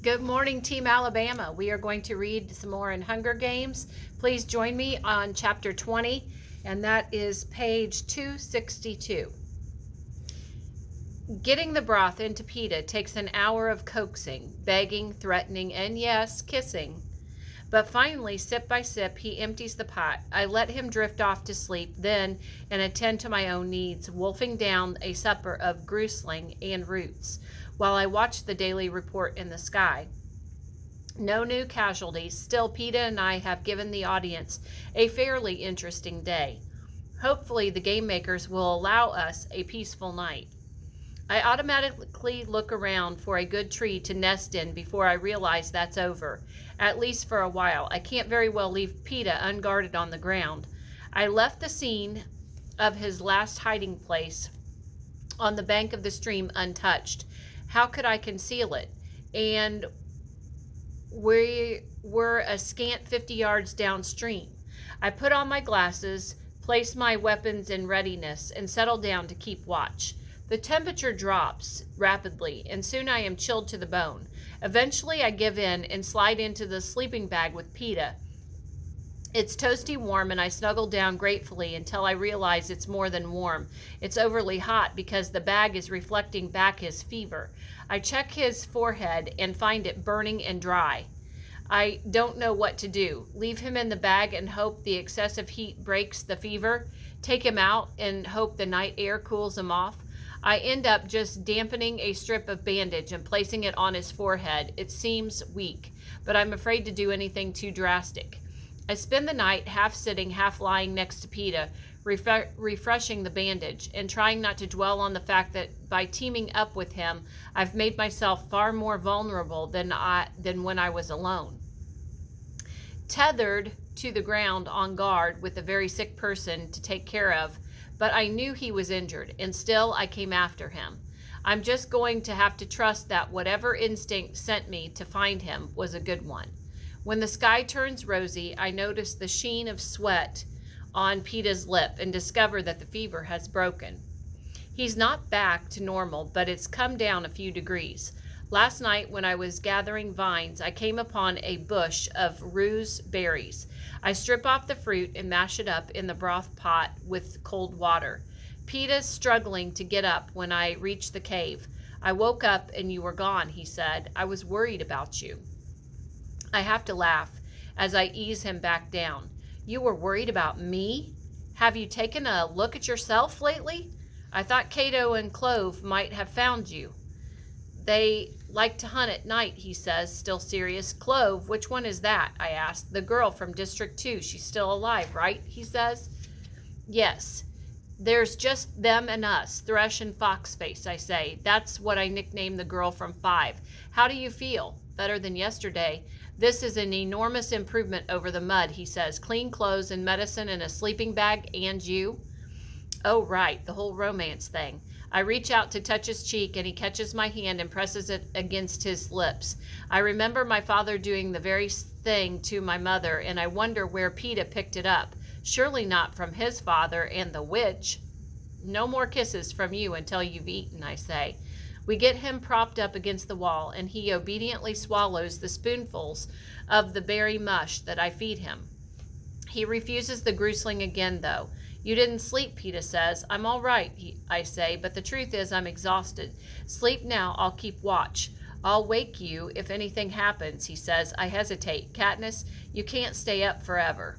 Good morning, Team Alabama. We are going to read some more in Hunger Games. Please join me on chapter 20, and that is page 262. Getting the broth into Peeta takes an hour of coaxing, begging, threatening, and yes, kissing. But finally, sip by sip, he empties the pot. I let him drift off to sleep, then, and attend to my own needs, wolfing down a supper of grusling and roots, while I watch the daily report in the sky. No new casualties. Still, Peeta and I have given the audience a fairly interesting day. Hopefully, the game makers will allow us a peaceful night. I automatically look around for a good tree to nest in before I realize that's over, at least for a while. I can't very well leave Peeta unguarded on the ground. I left the scene of his last hiding place on the bank of the stream untouched. How could I conceal it? And we were a scant 50 yards downstream. I put on my glasses, placed my weapons in readiness, and settled down to keep watch. The temperature drops rapidly, and soon I am chilled to the bone. Eventually, I give in and slide into the sleeping bag with Peeta. It's toasty warm, and I snuggle down gratefully until I realize it's more than warm. It's overly hot because the bag is reflecting back his fever. I check his forehead and find it burning and dry. I don't know what to do. Leave him in the bag and hope the excessive heat breaks the fever? Take him out and hope the night air cools him off? I end up just dampening a strip of bandage and placing it on his forehead. It seems weak, but I'm afraid to do anything too drastic. I spend the night half sitting, half lying next to Peeta, refreshing the bandage and trying not to dwell on the fact that by teaming up with him, I've made myself far more vulnerable than when I was alone. Tethered to the ground on guard with a very sick person to take care of, but I knew he was injured, and still I came after him. I'm just going to have to trust that whatever instinct sent me to find him was a good one. When the sky turns rosy, I notice the sheen of sweat on Peeta's lip and discover that the fever has broken. He's not back to normal, but it's come down a few degrees. Last night, when I was gathering vines, I came upon a bush of rose berries. I strip off the fruit and mash it up in the broth pot with cold water. Peeta's struggling to get up when I reach the cave. I woke up and you were gone, he said. I was worried about you. I have to laugh as I ease him back down. You were worried about me? Have you taken a look at yourself lately? I thought Cato and Clove might have found you. They like to hunt at night, he says, still serious. Clove, which one is that? I asked. The girl from District 2. She's still alive, right? He says. Yes. There's just them and us, Thresh and Foxface, I say. That's what I nicknamed the girl from 5. How do you feel? Better than yesterday. This is an enormous improvement over the mud, he says. Clean clothes and medicine and a sleeping bag, and you? Oh, right, the whole romance thing. I reach out to touch his cheek, and he catches my hand and presses it against his lips. I remember my father doing the very thing to my mother, and I wonder where Peeta picked it up. Surely not from his father and the witch. No more kisses from you until you've eaten, I say. We get him propped up against the wall, and he obediently swallows the spoonfuls of the berry mush that I feed him. He refuses the grusling again, though. You didn't sleep, Peeta says. I'm all right, I say, but the truth is I'm exhausted. Sleep now, I'll keep watch. I'll wake you if anything happens, he says. I hesitate. Katniss, you can't stay up forever.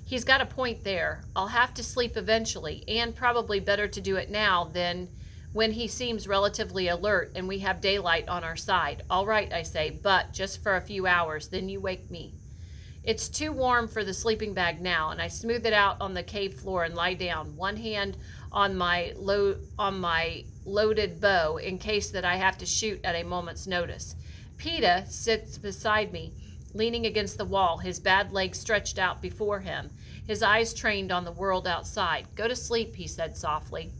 He's got a point there. I'll have to sleep eventually, and probably better to do it now than when he seems relatively alert and we have daylight on our side. All right, I say, but just for a few hours, then you wake me. It's too warm for the sleeping bag now, and I smooth it out on the cave floor and lie down, one hand on my loaded bow in case that I have to shoot at a moment's notice. Peeta sits beside me, leaning against the wall, his bad legs stretched out before him, his eyes trained on the world outside. Go to sleep, he said softly.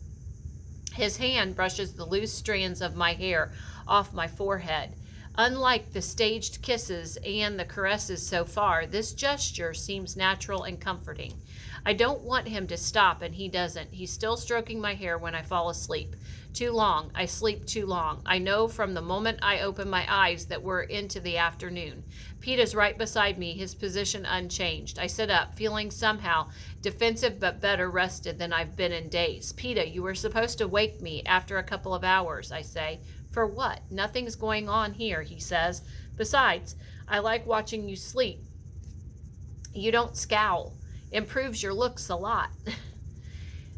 His hand brushes the loose strands of my hair off my forehead. Unlike the staged kisses and the caresses so far, this gesture seems natural and comforting. I don't want him to stop, and he doesn't. He's still stroking my hair when I fall asleep. Too long. I sleep too long. I know from the moment I open my eyes that we're into the afternoon. Peta's right beside me, his position unchanged. I sit up, feeling somehow defensive but better rested than I've been in days. Peta, you were supposed to wake me after a couple of hours, I say. For what? Nothing's going on here, he says. Besides, I like watching you sleep. You don't scowl. Improves your looks a lot.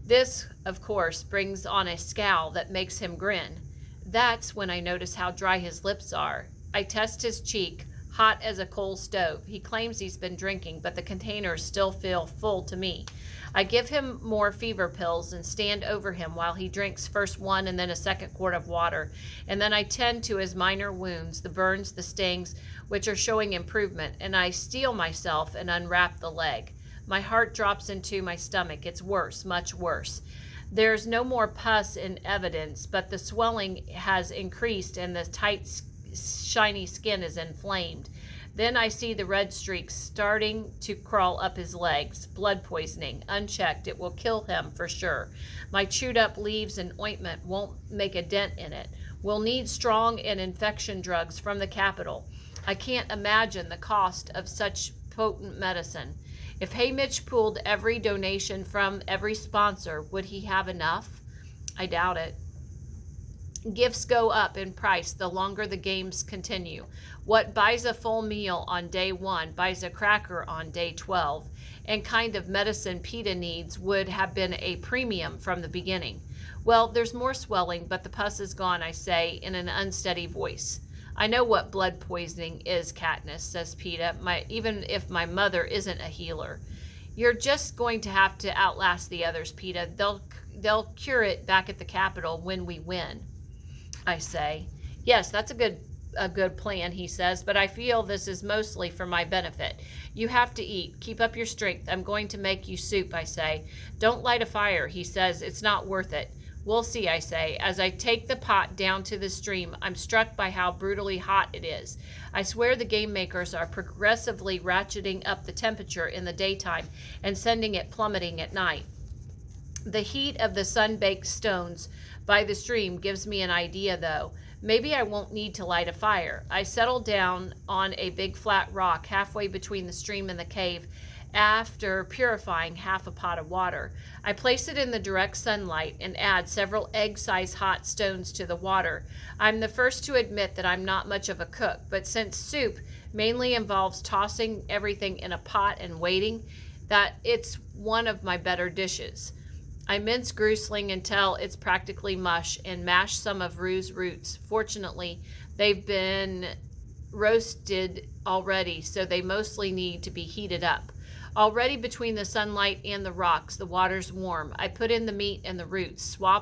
This, of course, brings on a scowl that makes him grin. That's when I notice how dry his lips are. I test his cheek, hot as a coal stove. He claims he's been drinking, but the containers still feel full to me. I give him more fever pills and stand over him while he drinks first one and then a second quart of water. And then I tend to his minor wounds, the burns, the stings, which are showing improvement, and I steel myself and unwrap the leg. My heart drops into my stomach. It's worse, much worse. There's no more pus in evidence, but the swelling has increased and the tight, shiny skin is inflamed. Then I see the red streaks starting to crawl up his legs. Blood poisoning. Unchecked, it will kill him for sure. My chewed up leaves and ointment won't make a dent in it. We'll need strong and infection drugs from the capital. I can't imagine the cost of such potent medicine. If Haymitch pooled every donation from every sponsor, would he have enough? I doubt it. Gifts go up in price the longer the games continue. What buys a full meal on day 1 buys a cracker on day 12, and kind of medicine Peta needs would have been a premium from the beginning. Well, there's more swelling, but the pus is gone, I say in an unsteady voice. I know what blood poisoning is, Katniss, says Peta, even if my mother isn't a healer. You're just going to have to outlast the others, Peta. They'll cure it back at the Capitol when we win, I say. Yes, that's a good plan, he says, but I feel this is mostly for my benefit. You have to eat. Keep up your strength. I'm going to make you soup, I say. Don't light a fire, he says. It's not worth it. We'll see, I say. As I take the pot down to the stream, I'm struck by how brutally hot it is. I swear the game makers are progressively ratcheting up the temperature in the daytime and sending it plummeting at night. The heat of the sun-baked stones by the stream gives me an idea, though. Maybe I won't need to light a fire. I settle down on a big flat rock halfway between the stream and the cave after purifying half a pot of water. I place it in the direct sunlight and add several egg-sized hot stones to the water. I'm the first to admit that I'm not much of a cook, but since soup mainly involves tossing everything in a pot and waiting, that it's one of my better dishes. I mince grusling until it's practically mush and mash some of Rue's roots. Fortunately, they've been roasted already, so they mostly need to be heated up. Already between the sunlight and the rocks, the water's warm. I put in the meat and the roots, swap